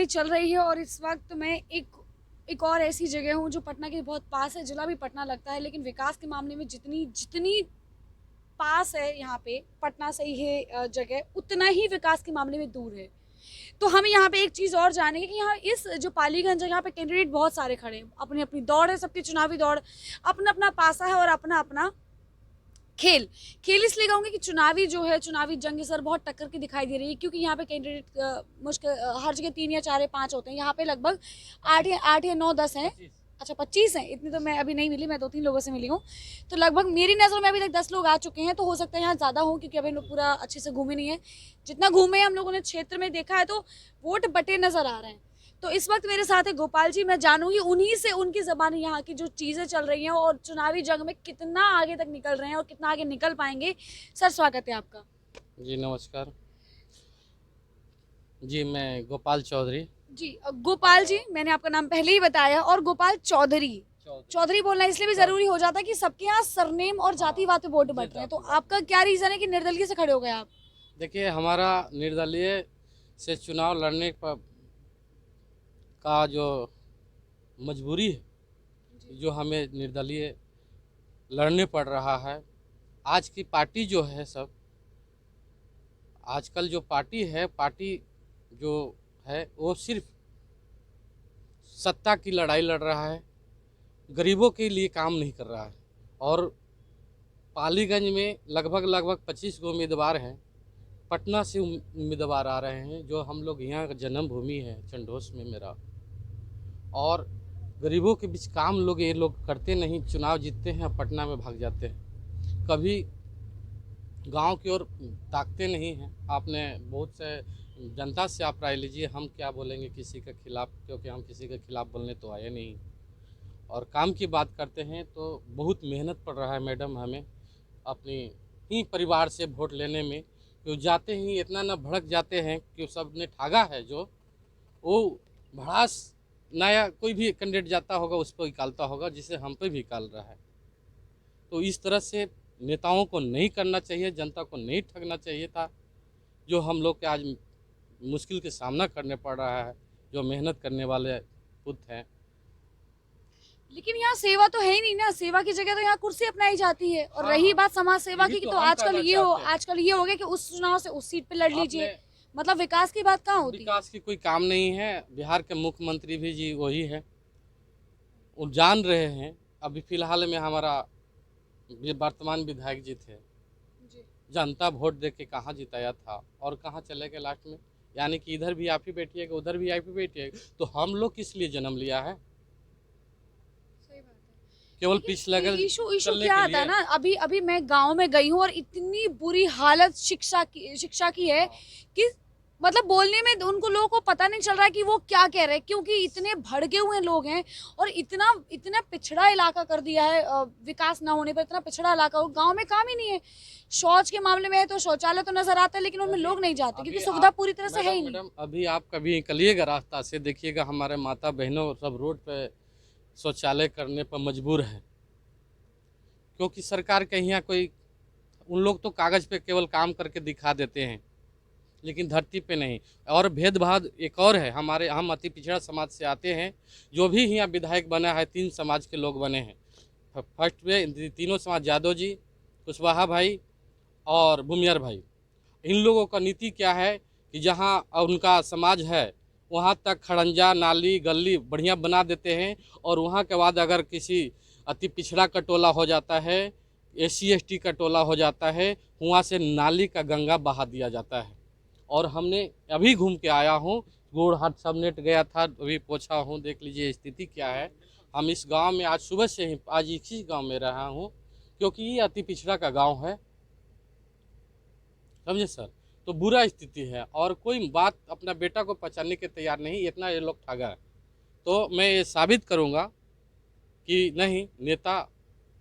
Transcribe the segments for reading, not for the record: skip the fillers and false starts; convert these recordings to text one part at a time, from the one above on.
हमारी चल रही है और इस वक्त मैं एक और ऐसी जगह हूँ जो पटना के बहुत पास है। जिला भी पटना लगता है, लेकिन विकास के मामले में जितनी जितनी पास है यहाँ पे पटना से ये जगह, उतना ही विकास के मामले में दूर है। तो हमें यहाँ पे एक चीज़ और जानेंगे कि यहाँ इस जो पालीगंज है, यहाँ पे कैंडिडेट बहुत सारे खड़े हैं, अपनी अपनी दौड़ है, सबकी चुनावी दौड़, अपना अपना पासा है और अपना अपना खेल। खेल इसलिए कहूँगी कि चुनावी जो है, चुनावी जंग सर बहुत टक्कर की दिखाई दे रही है, क्योंकि यहाँ पे कैंडिडेट मुश्किल हर जगह 3 या 4 या 5 होते हैं, यहाँ पे लगभग 8 या 9 10 हैं। अच्छा 25 हैं, इतनी तो मैं अभी नहीं मिली, मैं 2-3 लोगों से मिली हूँ। तो लगभग मेरी नज़रों में अभी तक 10 लोग आ चुके हैं, तो हो सकता है यहाँ ज़्यादा हो, क्योंकि अभी हम लोग पूरा अच्छे से घूमे नहीं है। जितना घूमे हम लोगों ने क्षेत्र में देखा है, तो वोट बटे नज़र आ रहे हैं। तो इस वक्त मेरे साथ है गोपाल जी, मैं जानूंगी उन्हीं से, उनकी ज़बानी यहाँ की जो चीज़ें चल रही हैं और चुनावी जंग में कितना आगे तक निकल रहे हैं और कितना आगे निकल पाएंगे। सर स्वागत है आपका। जी नमस्कार जी, मैं गोपाल चौधरी। जी गोपाल जी, मैंने आपका नाम पहले ही बताया, और गोपाल चौधरी बोलना इसलिए भी जरूरी हो जाता है कि सबके यहाँ सरनेम और जातिवाद पे वोट बट रहे हैं। तो आपका क्या रीजन है कि निर्दलीय से खड़े हो गए आप? देखिए, हमारा निर्दलीय से चुनाव लड़ने का जो मजबूरी है, जो हमें निर्दलीय लड़ने पड़ रहा है। आज की पार्टी जो है, सब आजकल जो पार्टी जो है वो सिर्फ सत्ता की लड़ाई लड़ रहा है, गरीबों के लिए काम नहीं कर रहा है। और पालीगंज में लगभग 25 गो उम्मीदवार हैं, पटना से उम्मीदवार आ रहे हैं, जो हम लोग यहाँ का जन्मभूमि है चंडोस में मेरा। और गरीबों के बीच काम ये लोग करते नहीं, चुनाव जीतते हैं पटना में भाग जाते हैं, कभी गांव की ओर ताकते नहीं हैं। आपने बहुत से जनता से आप राय लीजिए, हम क्या बोलेंगे किसी के खिलाफ, क्योंकि हम किसी के खिलाफ बोलने तो आए नहीं। और काम की बात करते हैं तो बहुत मेहनत पड़ रहा है मैडम हमें अपनी ही परिवार से वोट लेने में। क्यों जाते ही इतना न भड़क जाते हैं कि सब ने ठगा है, जो वो भड़ास नया कोई भी कैंडिडेट जाता होगा उस पर निकालता होगा, जिसे हम पे भी निकाल रहा है। तो इस तरह से नेताओं को नहीं करना चाहिए, जनता को नहीं ठगना चाहिए था, जो हम लोग के आज मुश्किल के सामना करने पड़ रहा है, जो मेहनत करने वाले पुत्र हैं। लेकिन यहाँ सेवा तो है ही नहीं ना, सेवा की जगह तो यहाँ कुर्सी अपनाई जाती है। और रही बात समाज सेवा की, तो आजकल ये हो गया कि उस चुनाव से उस सीट पे लड़ लीजिए, मतलब विकास की बात कहाँ होती है? विकास की कोई काम नहीं है। बिहार के मुख्यमंत्री भी जी वही है, वो जान रहे हैं। अभी फिलहाल में हमारा वर्तमान विधायक जी थे, जनता वोट दे के कहाँ जिताया था और कहाँ चले गए लास्ट में। यानी कि इधर भी आप ही बैठिएगा, उधर भी आप ही बैठिएगा, तो हम लोग किस लिए जन्म लिया है? केवल पिछले इशू क्या आता है ना, अभी मैं गांव में गई हूँ और इतनी बुरी हालत शिक्षा की है कि मतलब बोलने में उनको लोगों को पता नहीं चल रहा है कि वो क्या कह रहे हैं, क्योंकि इतने भड़के हुए लोग हैं और इतना इतना पिछड़ा इलाका कर दिया है। विकास ना होने पर इतना पिछड़ा इलाका हो, गांव में काम ही नहीं है। शौच के मामले में है तो शौचालय तो नजर आता है, लेकिन उनमें लोग नहीं जाते क्योंकि सुविधा पूरी तरह से है ही नहीं। अभी आप कभी निकलिएगा रास्ता से, देखिएगा हमारे माता बहनों सब रोड पे शौचालय करने पर मजबूर है, क्योंकि सरकार के यहाँ कोई, उन लोग तो कागज़ पे केवल काम करके दिखा देते हैं, लेकिन धरती पे नहीं। और भेदभाव एक और है, हम अति पिछड़ा समाज से आते हैं। जो भी यहाँ विधायक बना है 3 समाज के लोग बने हैं। फर्स्ट में तीनों समाज, यादव जी, कुशवाहा भाई और भूमियार भाई। इन लोगों का नीति क्या है कि जहाँ उनका समाज है वहाँ तक खड़ंजा नाली गली बढ़िया बना देते हैं, और वहाँ के बाद अगर किसी अति पिछड़ा का टोला हो जाता है, SC ST का टोला हो जाता है, वहाँ से नाली का गंगा बहा दिया जाता है। और हमने अभी घूम के आया हूँ, गोड़ हाथ सब नेट गया था, अभी पोछा हूँ, देख लीजिए स्थिति क्या है। हम इस गांव में आज सुबह से ही, आज इसी गांव में रहा हूँ, क्योंकि ये अति पिछड़ा का गांव है, समझे सर। तो बुरा स्थिति है और कोई बात अपना बेटा को पहचानने के तैयार नहीं, इतना ये लोग ठगा है। तो मैं ये साबित करूँगा कि नहीं, नेता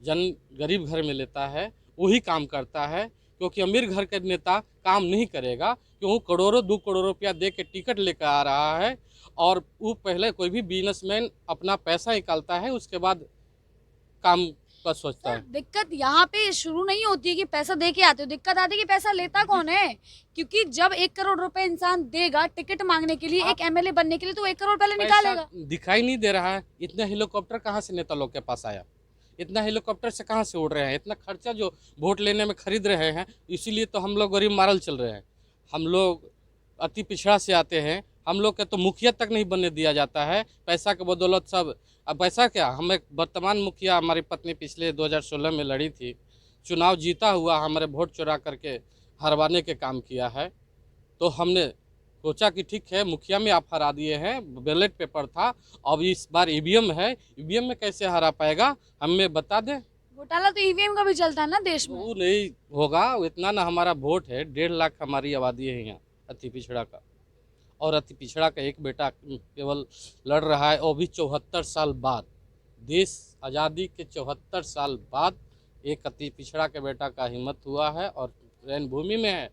गरीब घर में लेता है वही काम करता है, क्योंकि अमीर घर के नेता काम नहीं करेगा, क्यों करोड़ों 2 करोड़ रुपया दे के टिकट लेकर आ रहा है। और वो पहले कोई भी बिजनेसमैन अपना पैसा निकालता है, उसके बाद काम का सोचता है। दिक्कत यहाँ पे शुरू नहीं होती है कि पैसा दे के आते हो, दिक्कत आती है कि पैसा लेता कौन है। क्योंकि जब 1 करोड़ रुपए इंसान देगा टिकट मांगने के लिए, एक एमएलए बनने के लिए, तो 1 करोड़ पहले पैसा निकालेगा। दिखाई नहीं दे रहा है। इतना हेलीकॉप्टर कहाँ से नेता लोग के पास आया? इतना हेलीकॉप्टर से कहाँ से उड़ रहे हैं? इतना खर्चा जो वोट लेने में खरीद रहे हैं, इसीलिए तो हम लोग गरीब मारल चल रहे हैं। हम लोग अति पिछड़ा से आते हैं, हम लोग के तो मुखिया तक नहीं बनने दिया जाता है। पैसा के बदौलत सब। अब पैसा क्या, हमें वर्तमान मुखिया हमारी पत्नी पिछले 2016 में लड़ी थी, चुनाव जीता हुआ हमारे वोट चुरा करके हरवाने के काम किया है। तो हमने सोचा कि ठीक है, मुखिया में आप हरा दिए हैं, बैलेट पेपर था, अब इस बार ईवीएम है, ईवीएम में कैसे हरा पाएगा, हमें बता दें। घोटाला तो ईवीएम का भी चलता है ना देश में। वो नहीं होगा, इतना ना हमारा वोट है, 1.5 लाख हमारी आबादी है यहाँ अति पिछड़ा का। और अति पिछड़ा का एक बेटा केवल लड़ रहा है, और भी 74 साल बाद, देश आज़ादी के 74 साल बाद एक अति पिछड़ा के बेटा का हिम्मत हुआ है और रैन भूमि में है।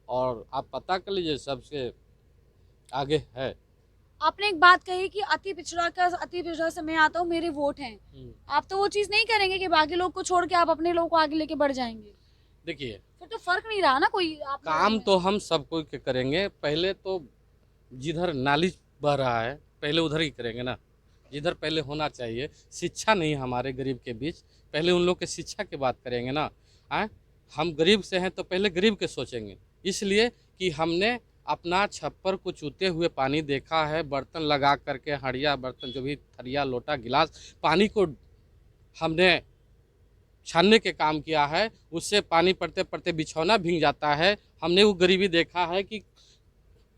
और आप पता कर लीजिए, सबसे आगे है। आपने एक बात कही कि अति पिछड़ा से मैं आता हूँ, मेरे वोट हैं। आप तो वो चीज नहीं करेंगे कि बाकी लोग को छोड़ के आप अपने लोगों को आगे लेके बढ़ जाएंगे। देखिए, फिर तो फर्क नहीं रहा ना कोई। आप काम तो हम सब कोई के करेंगे। पहले तो जिधर नाली बह रहा है पहले उधर ही करेंगे ना, जिधर पहले होना चाहिए। शिक्षा नहीं हमारे गरीब के बीच, पहले उन लोग के शिक्षा की बात करेंगे ना। हम गरीब से हैं तो पहले गरीब के सोचेंगे। इसलिए कि हमने अपना छप्पर को चूते हुए पानी देखा है, बर्तन लगा करके, हड़िया बर्तन जो भी थरिया लोटा गिलास, पानी को हमने छानने के काम किया है। उससे पानी पड़ते पड़ते बिछौना भीग जाता है। हमने वो गरीबी देखा है कि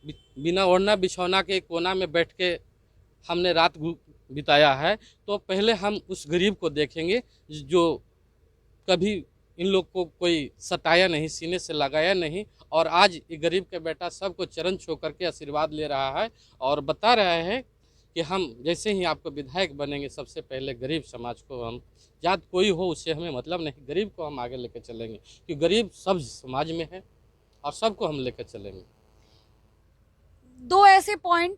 बिना ओढ़ना बिछौना के कोना में बैठ के हमने रात बिताया है। तो पहले हम उस गरीब को देखेंगे जो कभी इन लोग को कोई सताया नहीं, सीने से लगाया नहीं। और आज ये गरीब के बेटा सबको चरण छू करके आशीर्वाद ले रहा है और बता रहे हैं कि हम जैसे ही आपको विधायक बनेंगे, सबसे पहले गरीब समाज को हम, जात कोई हो उससे हमें मतलब नहीं, गरीब को हम आगे लेकर चलेंगे। क्योंकि गरीब सब समाज में है और सबको हम लेकर चलेंगे। दो ऐसे पॉइंट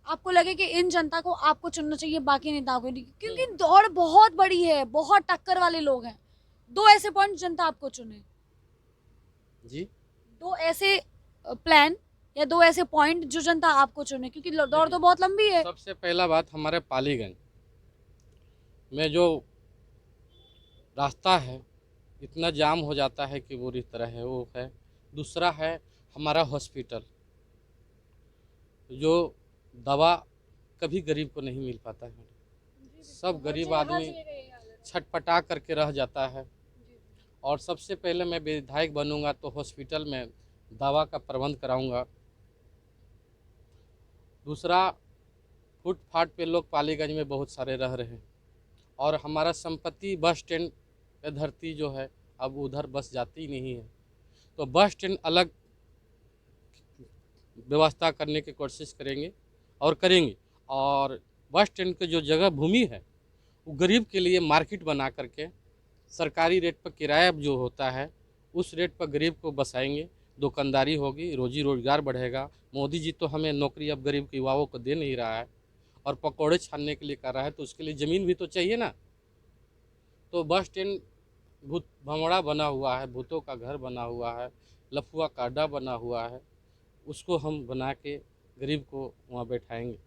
आपको लगे कि इन जनता को आपको चुनना चाहिए, बाकी नेताओं को नहीं, क्योंकि दौड़ बहुत बड़ी है, बहुत टक्कर वाले लोग हैं। दो ऐसे पॉइंट जनता आपको चुने जी, दो ऐसे प्लान या दो ऐसे पॉइंट जो जनता आपको चुने, क्योंकि दौड़ तो बहुत लंबी है। सबसे पहला बात, हमारे पालीगंज में जो रास्ता है इतना जाम हो जाता है कि बुरी तरह है, वो है। दूसरा है हमारा हॉस्पिटल, जो दवा कभी गरीब को नहीं मिल पाता है। सब गरीब आदमी छटपटा करके रह जाता है। और सबसे पहले मैं विधायक बनूंगा तो हॉस्पिटल में दवा का प्रबंध कराऊंगा। दूसरा, फुटपाथ पे लोग पालीगंज में बहुत सारे रह रहे हैं और हमारा संपत्ति बस स्टैंड पे धरती जो है, अब उधर बस जाती नहीं है। तो बस स्टैंड अलग व्यवस्था करने की कोशिश करेंगे और करेंगे। और बस स्टैंड के जो जगह भूमि है वो गरीब के लिए मार्केट बना करके सरकारी रेट पर किराया जो होता है उस रेट पर गरीब को बसाएंगे, दुकानदारी होगी, रोजी रोजगार बढ़ेगा। मोदी जी तो हमें नौकरी अब गरीब के युवाओं को दे नहीं रहा है और पकौड़े छानने के लिए कर रहा है, तो उसके लिए ज़मीन भी तो चाहिए ना। तो बस स्टैंड भूत भंवड़ा बना हुआ है, भूतों का घर बना हुआ है, लफुआ का अड्डा बना हुआ है, उसको हम बना के गरीब को वहाँ बैठाएंगे।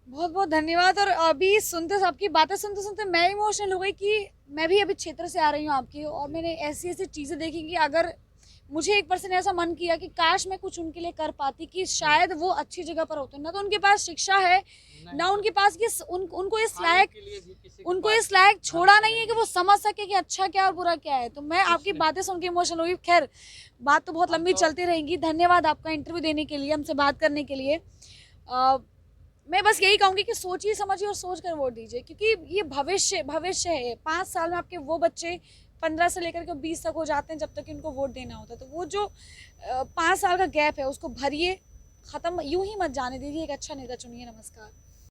बहुत बहुत धन्यवाद। और अभी आपकी बातें सुनते सुनते मैं इमोशनल हो गई कि मैं भी अभी क्षेत्र से आ रही हूँ आपकी, और मैंने ऐसी ऐसी चीज़ें देखी कि अगर मुझे एक पर्सन ऐसा मन किया कि काश मैं कुछ उनके लिए कर पाती, कि शायद वो अच्छी जगह पर होते। ना तो उनके पास शिक्षा है, ना उनके पास ये उनको इस लायक छोड़ा नहीं है कि वो समझ सके कि अच्छा क्या और बुरा क्या है। तो मैं आपकी बातें सुन के इमोशनल हो गई। खैर, बात तो बहुत लंबी चलती रहेगी। धन्यवाद आपका इंटरव्यू देने के लिए, हमसे बात करने के लिए। मैं बस यही कहूँगी कि सोचिए समझिए और सोच कर वोट दीजिए, क्योंकि ये भविष्य है। 5 साल में आपके वो बच्चे 15 से लेकर के 20 तक हो जाते हैं जब तक इनको वोट देना होता है। तो वो जो 5 साल का गैप है उसको भरिए, ख़त्म यूं ही मत जाने दीजिए। एक अच्छा नेता चुनिए। नमस्कार।